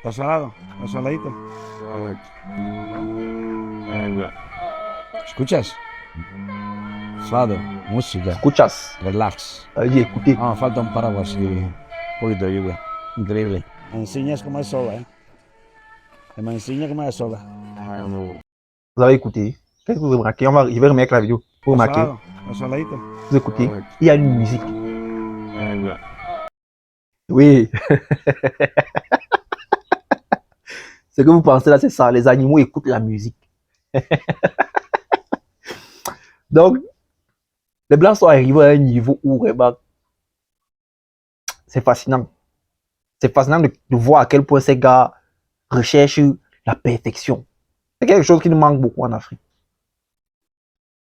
¿Está salado? ¿Está saladito? ¿Escuchas? Fado, música, Escuchas. relax. Allí, écoutez. Ah, falta un paraguas y un poquito de lluvia. Increíble. Me enseñas cómo es sola, ¿eh? Me enseña cómo es sola. Vous avez écouté. Qu'est-ce que vous remarquez? Je vais remettre la vidéo. Vous ¿Está remarquez? salado? ¿Está saladito? Vous écoutez. Il y a une musique. Oui. Ce que vous pensez là, c'est ça. Les animaux écoutent la musique. Donc, les blancs sont arrivés à un niveau où vraiment, c'est fascinant. C'est fascinant de voir à quel point ces gars recherchent la perfection. C'est quelque chose qui nous manque beaucoup en Afrique.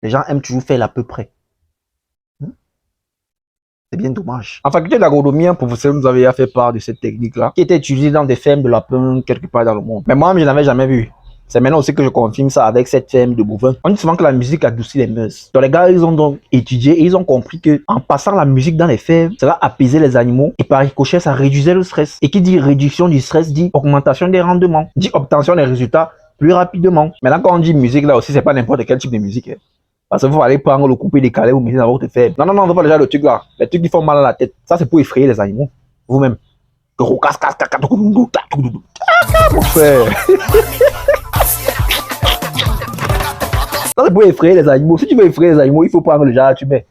Les gens aiment toujours faire l'à peu près. C'est bien dommage. En faculté d'agronomie, un professeur nous avait fait part de cette technique-là, qui était utilisée dans des fermes de lapins quelque part dans le monde. Mais moi, je n'avais jamais vu. C'est maintenant aussi que je confirme ça avec cette ferme de bovins. On dit souvent que la musique adoucit les mœurs. Donc les gars, ils ont donc étudié et ils ont compris que en passant la musique dans les fermes, ça va apaiser les animaux et par ricochet, ça réduisait le stress. Et qui dit réduction du stress dit augmentation des rendements, dit obtention des résultats plus rapidement. Maintenant, quand on dit musique, là aussi, c'est pas n'importe quel type de musique. Parce que vous allez prendre le coupé décalé, vous mettez dans votre ferme. Non, non, non, on ne veut pas déjà le truc là. Les trucs qui font mal à la tête. Ça, c'est pour effrayer les animaux. Vous-même. Mon frère. Ça, c'est pour effrayer les animaux. Si tu veux effrayer les animaux, il faut prendre le genre, tu mets.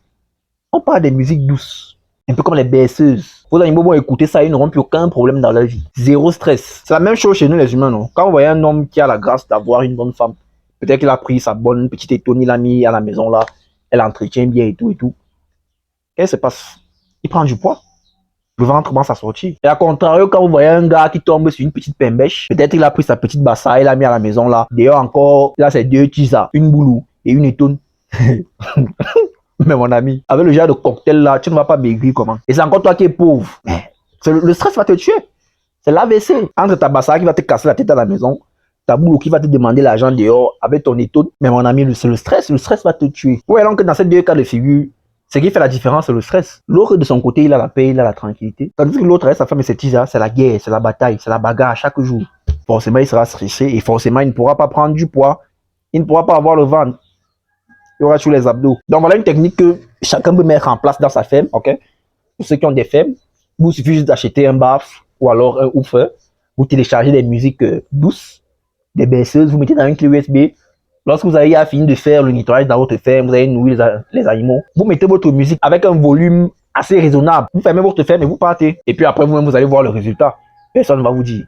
On parle des musiques douces. Un peu comme les berceuses. Vos animaux vont écouter ça, ils n'auront plus aucun problème dans leur vie. Zéro stress. C'est la même chose chez nous, les humains, non? Quand vous voyez un homme qui a la grâce d'avoir une bonne femme, peut-être qu'il a pris sa bonne petite étonne, il l'a mis à la maison là, elle entretient bien et tout et tout. Qu'est-ce qui se passe? Il prend du poids. Le ventre commence à sortir. Et à contrario, quand vous voyez un gars qui tombe sur une petite pembèche, peut-être il a pris sa petite bassa, il l'a mis à la maison là. D'ailleurs encore, il a ses deux tisas, une boulou et une étonne. Mais mon ami, avec le genre de cocktail là, tu ne vas pas maigrir comment? Et c'est encore toi qui es pauvre. Le stress va te tuer. C'est l'AVC. Entre ta bassa qui va te casser la tête à la maison, ta boulot qui va te demander l'argent dehors avec ton étonne. Mais mon ami, c'est le stress va te tuer. Ouais, donc dans ces deux cas de figure, ce qui fait la différence, c'est le stress. L'autre, de son côté, il a la paix, il a la tranquillité. Tandis que l'autre, sa femme et ses tisas, c'est la guerre, c'est la bataille, c'est la bagarre chaque jour. Forcément, il sera stressé et forcément, il ne pourra pas prendre du poids. Il ne pourra pas avoir le ventre. Il y aura sur les abdos. Donc, voilà une technique que chacun peut mettre en place dans sa ferme, ok? Pour ceux qui ont des fermes, il vous suffit juste d'acheter un baffle ou alors un woofer. Vous téléchargez des musiques douces, des berceuses, vous mettez dans une clé USB. Lorsque vous avez fini de faire le nettoyage dans votre ferme, vous avez nourri les animaux, vous mettez votre musique avec un volume assez raisonnable. Vous fermez votre ferme et vous partez. Et puis après, vous-même, vous allez voir le résultat. Personne ne va vous dire.